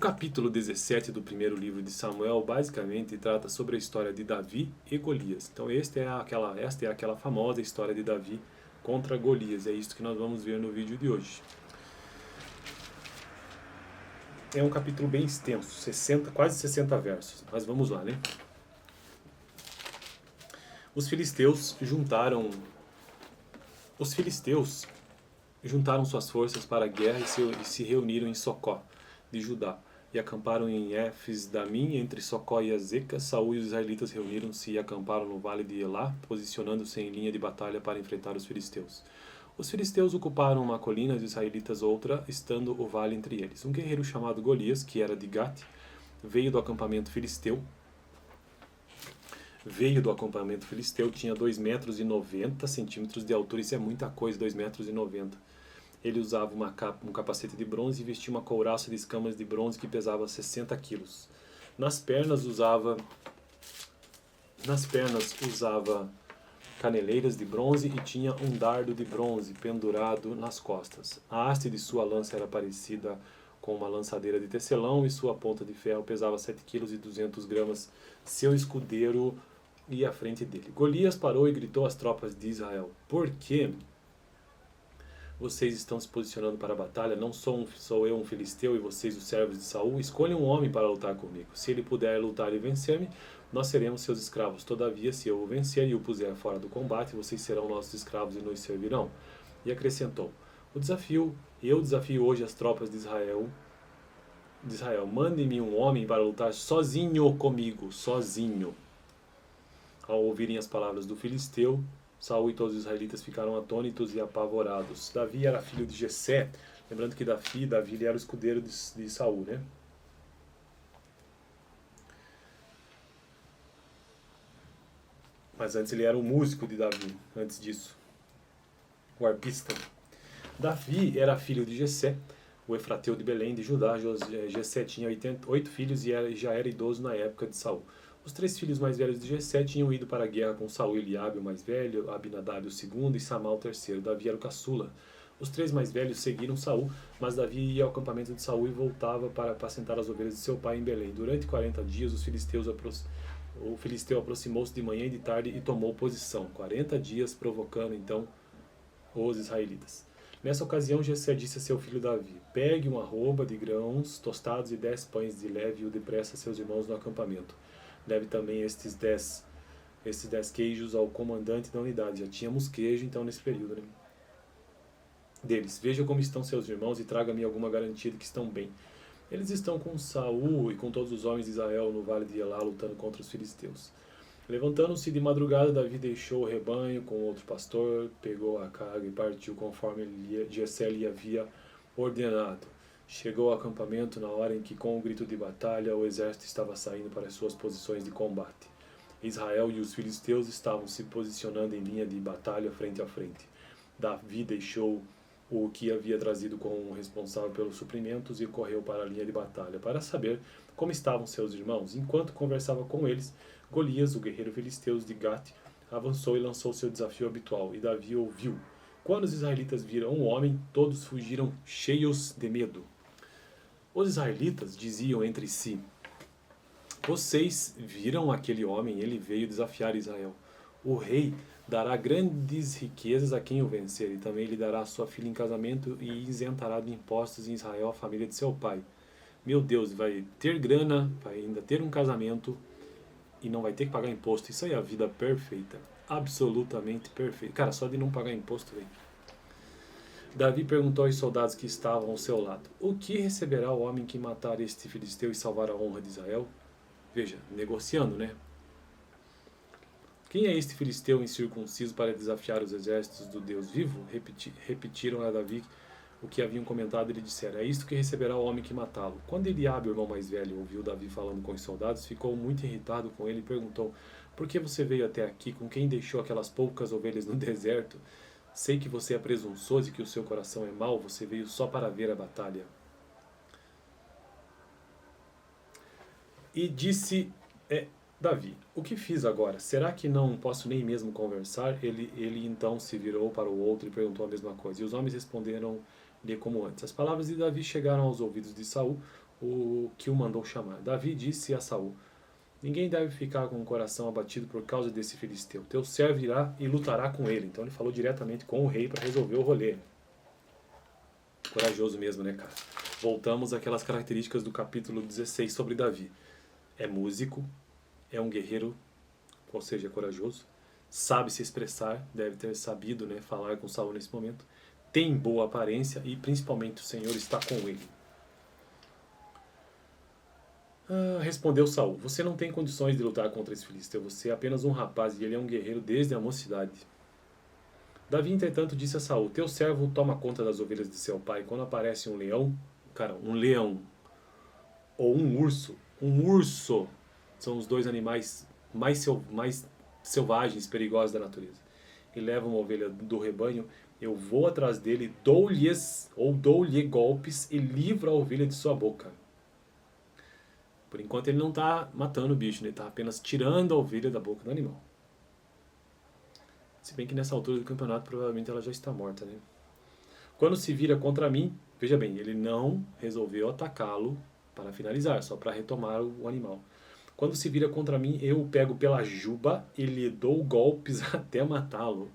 capítulo 17 do primeiro livro de Samuel basicamente trata sobre a história de Davi e Golias. Então esta é aquela famosa história de Davi contra Golias. É isso que nós vamos ver no vídeo de hoje. É um capítulo bem extenso, quase 60 versos, mas vamos lá, né? Os filisteus juntaram suas forças para a guerra e se reuniram em Socó, de Judá, e acamparam em Éfes-Damim, entre Socó e Azeca. Saul e os israelitas reuniram-se e acamparam no vale de Elá, posicionando-se em linha de batalha para enfrentar os filisteus. Os filisteus ocuparam uma colina e os israelitas outra, estando o vale entre eles. Um guerreiro chamado Golias, que era de Gate, veio do acampamento filisteu, tinha 2,90 metros de altura, isso é muita coisa, 2,90 metros. Ele usava um capacete de bronze e vestia uma couraça de escamas de bronze que pesava 60 quilos. Nas pernas usava caneleiras de bronze e tinha um dardo de bronze pendurado nas costas. A haste de sua lança era parecida com uma lançadeira de tecelão e sua ponta de ferro pesava 7,2 kg. Seu escudeiro ia à frente dele. Golias parou e gritou às tropas de Israel: Por que vocês estão se posicionando para a batalha? Não sou eu um filisteu e vocês os servos de Saul? Escolham um homem para lutar comigo. Se ele puder lutar e vencer-me, nós seremos seus escravos. Todavia, se eu o vencer e o puser fora do combate, vocês serão nossos escravos e nos servirão. E acrescentou: eu desafio hoje as tropas de Israel. Mandem-me um homem para lutar sozinho comigo, sozinho. Ao ouvirem as palavras do filisteu, Saul e todos os israelitas ficaram atônitos e apavorados. Davi era filho de Jessé. Lembrando que Davi ele era o escudeiro de Saul, né? Mas antes ele era o músico de Davi, antes disso. O arpista. Davi era filho de Jessé, o efrateu de Belém de Judá. Jessé tinha 8 filhos e já era idoso na época de Saul. Os 3 filhos mais velhos de Jessé tinham ido para a guerra com Saul: Eliabe, o mais velho, Abinadab, o segundo, e Samá, o terceiro. Davi era o caçula. Os 3 mais velhos seguiram Saul, mas Davi ia ao acampamento de Saul e voltava para apacentar as ovelhas de seu pai em Belém. Durante 40 dias, o filisteu aproximou-se de manhã e de tarde e tomou posição. 40 dias, provocando então os israelitas. Nessa ocasião, Jessé disse a seu filho Davi: Pegue uma arroba de grãos tostados e 10 pães de leve e o depressa a seus irmãos no acampamento. Leve também estes 10 queijos ao comandante da unidade. Já tínhamos queijo então nesse período, né? Deles: Veja como estão seus irmãos e traga-me alguma garantia de que estão bem. Eles estão com Saul e com todos os homens de Israel no vale de Elá, lutando contra os filisteus. Levantando-se de madrugada, Davi deixou o rebanho com outro pastor, pegou a carga e partiu conforme Jessé lhe havia ordenado. Chegou ao acampamento na hora em que, com o grito de batalha, o exército estava saindo para as suas posições de combate. Israel e os filisteus estavam se posicionando em linha de batalha frente a frente. Davi deixou o que havia trazido com o responsável pelos suprimentos e correu para a linha de batalha para saber como estavam seus irmãos. Enquanto conversava com eles, Golias, o guerreiro filisteu de Gate, avançou e lançou seu desafio habitual, e Davi ouviu. Quando os israelitas viram um homem, todos fugiram cheios de medo. Os israelitas diziam entre si: Vocês viram aquele homem? Ele veio desafiar Israel. O rei dará grandes riquezas a quem o vencer, e também lhe dará sua filha em casamento e isentará de impostos em Israel a família de seu pai. Meu Deus, vai ter grana, vai ainda ter um casamento e não vai ter que pagar imposto. Isso aí é a vida perfeita. Absolutamente perfeita. Cara, só de não pagar imposto, velho. Davi perguntou aos soldados que estavam ao seu lado: O que receberá o homem que matar este filisteu e salvar a honra de Israel? Veja, negociando, né? Quem é este filisteu incircunciso para desafiar os exércitos do Deus vivo? Repetiram a Davi o que haviam comentado e lhe disseram: É isto que receberá o homem que matá-lo. Quando Eliabe, o irmão mais velho, ouviu Davi falando com os soldados, ficou muito irritado com ele e perguntou: Por que você veio até aqui? Com quem deixou aquelas poucas ovelhas no deserto? Sei que você é presunçoso e que o seu coração é mau. Você veio só para ver a batalha. E disse Davi: O que fiz agora? Será que não posso nem mesmo conversar? Ele então se virou para o outro e perguntou a mesma coisa. E os homens responderam-lhe como antes. As palavras de Davi chegaram aos ouvidos de Saul. o que o mandou chamar. Davi disse a Saul: ninguém deve ficar com o coração abatido por causa desse filisteu. Teu servo irá e lutará com ele. Então ele falou diretamente com o rei para resolver o rolê. Corajoso mesmo, né, cara? Voltamos àquelas características do capítulo 16 sobre Davi. É músico, é um guerreiro, ou seja, corajoso, sabe se expressar, deve ter sabido, né, falar com Saul nesse momento, tem boa aparência e principalmente o Senhor está com ele. Respondeu Saul: você não tem condições de lutar contra esse filisteu, você é apenas um rapaz e ele é um guerreiro desde a mocidade. Davi, entretanto, disse a Saul: teu servo toma conta das ovelhas de seu pai. Quando aparece um leão, um leão ou um urso são os dois animais mais selvagens, perigosos da natureza, e leva uma ovelha do rebanho, eu vou atrás dele, dou-lhe golpes e livro a ovelha de sua boca. Por enquanto ele não está matando o bicho, né? Ele está apenas tirando a ovelha da boca do animal. Se bem que nessa altura do campeonato provavelmente ela já está morta, né? Quando se vira contra mim, veja bem, ele não resolveu atacá-lo para finalizar, só para retomar o animal. Quando se vira contra mim, eu o pego pela juba e lhe dou golpes até matá-lo.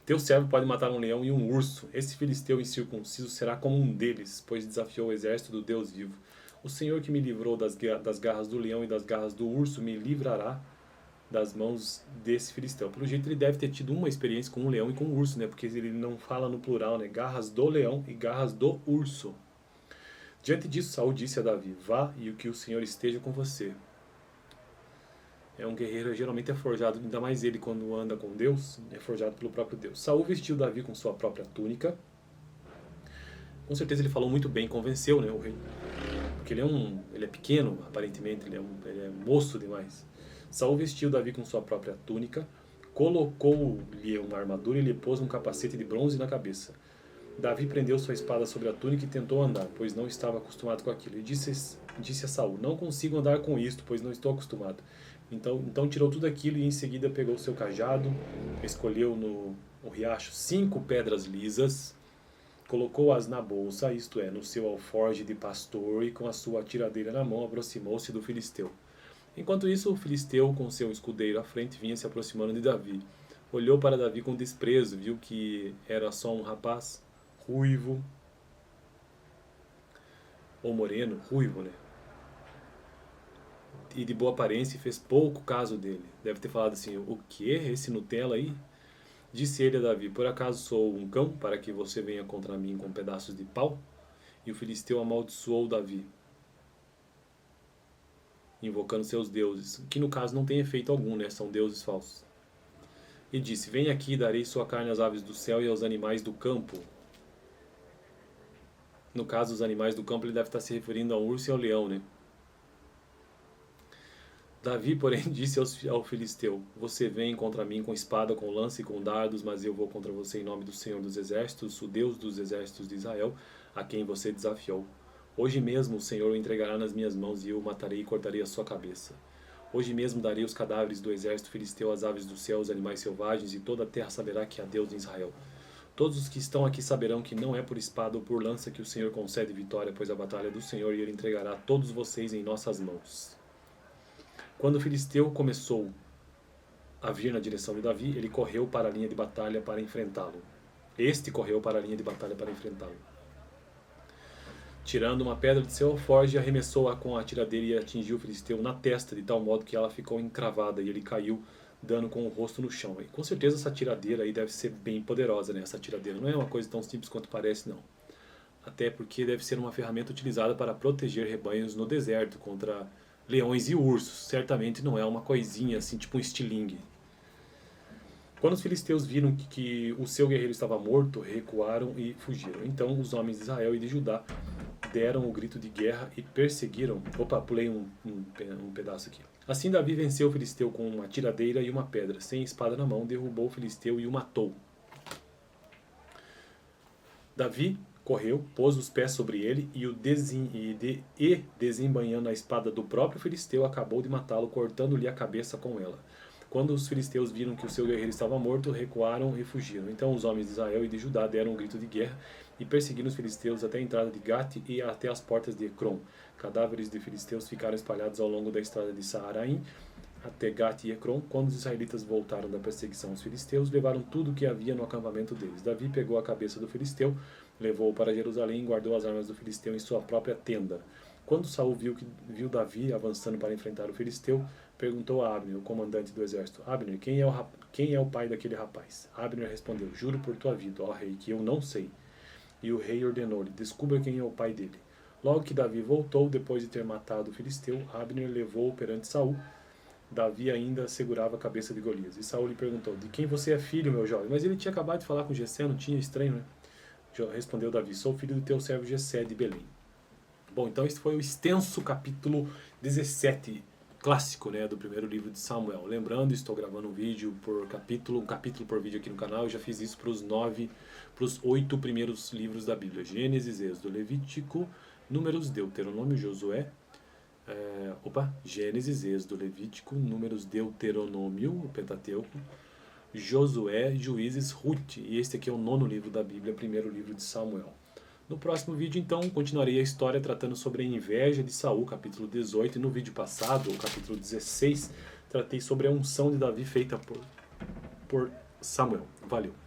Teu servo pode matar um leão e um urso. Esse filisteu incircunciso será como um deles, pois desafiou o exército do Deus vivo. O Senhor que me livrou das garras do leão e das garras do urso me livrará das mãos desse filisteu. Pelo jeito ele deve ter tido uma experiência com um leão e com um urso, né? Porque ele não fala no plural, né? Garras do leão e garras do urso. Diante disso, Saul disse a Davi: vá e que o Senhor esteja com você. É um guerreiro, geralmente é forjado, ainda mais ele quando anda com Deus, é forjado pelo próprio Deus. Saul vestiu Davi com sua própria túnica. Com certeza ele falou muito bem, convenceu, né, o rei. Porque ele é pequeno, aparentemente, ele é moço demais. Saul vestiu Davi com sua própria túnica, colocou-lhe uma armadura e lhe pôs um capacete de bronze na cabeça. Davi prendeu sua espada sobre a túnica e tentou andar, pois não estava acostumado com aquilo. E disse a Saul: não consigo andar com isto, pois não estou acostumado. Então tirou tudo aquilo e em seguida pegou seu cajado, escolheu no riacho 5 pedras lisas, colocou-as na bolsa, isto é, no seu alforje de pastor, e com a sua tiradeira na mão aproximou-se do filisteu. Enquanto isso, o filisteu, com seu escudeiro à frente, vinha se aproximando de Davi. Olhou para Davi com desprezo, viu que era só um rapaz ruivo, ou moreno, ruivo, né? E de boa aparência, e fez pouco caso dele. Deve ter falado assim: o que? Esse Nutella aí? Disse ele a Davi: por acaso sou um cão para que você venha contra mim com pedaços de pau? E o filisteu amaldiçoou Davi, invocando seus deuses, que no caso não tem efeito algum, né? São deuses falsos. E disse: vem aqui, darei sua carne às aves do céu e aos animais do campo. No caso, os animais do campo, ele deve estar se referindo ao urso e ao leão, né? Davi, porém, disse ao filisteu: você vem contra mim com espada, com lança e com dardos, mas eu vou contra você em nome do Senhor dos Exércitos, o Deus dos Exércitos de Israel, a quem você desafiou. Hoje mesmo o Senhor o entregará nas minhas mãos e eu o matarei e cortarei a sua cabeça. Hoje mesmo darei os cadáveres do exército filisteu às aves do céu, aos animais selvagens, e toda a terra saberá que há Deus em Israel. Todos os que estão aqui saberão que não é por espada ou por lança que o Senhor concede vitória, pois a batalha é do Senhor e ele entregará todos vocês em nossas mãos. Quando o filisteu começou a vir na direção de Davi, ele correu para a linha de batalha para enfrentá-lo. Este correu para a linha de batalha para enfrentá-lo. Tirando uma pedra de seu alforje, arremessou-a com a tiradeira e atingiu o filisteu na testa, de tal modo que ela ficou encravada e ele caiu, dando com o rosto no chão. E com certeza essa tiradeira aí deve ser bem poderosa, né? Essa tiradeira não é uma coisa tão simples quanto parece, não. Até porque deve ser uma ferramenta utilizada para proteger rebanhos no deserto contra leões e ursos. Certamente não é uma coisinha assim, tipo um estilingue. Quando os filisteus viram que o seu guerreiro estava morto, recuaram e fugiram. Então os homens de Israel e de Judá deram o grito de guerra e perseguiram... Opa, pulei um pedaço aqui. Assim Davi venceu o filisteu com uma tiradeira e uma pedra. Sem espada na mão, derrubou o filisteu e o matou. Davi correu, pôs os pés sobre ele e desembainhando a espada do próprio filisteu, acabou de matá-lo, cortando-lhe a cabeça com ela. Quando os filisteus viram que o seu guerreiro estava morto, recuaram e fugiram. Então os homens de Israel e de Judá deram um grito de guerra e perseguiram os filisteus até a entrada de Gate e até as portas de Ecrom. Cadáveres de filisteus ficaram espalhados ao longo da estrada de Saaraim até Gate e Ecrom. Quando os israelitas voltaram da perseguição aos filisteus, levaram tudo o que havia no acampamento deles. Davi pegou a cabeça do filisteu, levou-o para Jerusalém e guardou as armas do filisteu em sua própria tenda. Quando Saul viu Davi avançando para enfrentar o filisteu, perguntou a Abner, o comandante do exército: Abner, quem é o pai daquele rapaz? Abner respondeu: Juro por tua vida, ó rei, que eu não sei. E o rei ordenou-lhe: Descubra quem é o pai dele. Logo que Davi voltou, depois de ter matado o filisteu, Abner levou-o perante Saul. Davi ainda segurava a cabeça de Golias. E Saul lhe perguntou: De quem você é filho, meu jovem? Mas ele tinha acabado de falar com Jessé, não tinha? Estranho, né? Respondeu Davi: Sou filho do teu servo Jessé de Belém. Bom, então esse foi o extenso capítulo 17, clássico, né, do primeiro livro de Samuel. Lembrando, estou gravando um vídeo por capítulo, um capítulo por vídeo aqui no canal. Eu já fiz isso para os 8 primeiros livros da Bíblia: Gênesis, Êxodo, Levítico, Números, Deuteronômio, Josué. Gênesis, Êxodo, Levítico, Números, Deuteronômio, o Pentateuco, Josué, Juízes, Ruth. E este aqui é o 9º livro da Bíblia, primeiro livro de Samuel. No próximo vídeo, então, continuarei a história tratando sobre a inveja de Saul, capítulo 18. E no vídeo passado, o capítulo 16, tratei sobre a unção de Davi feita por Samuel. Valeu!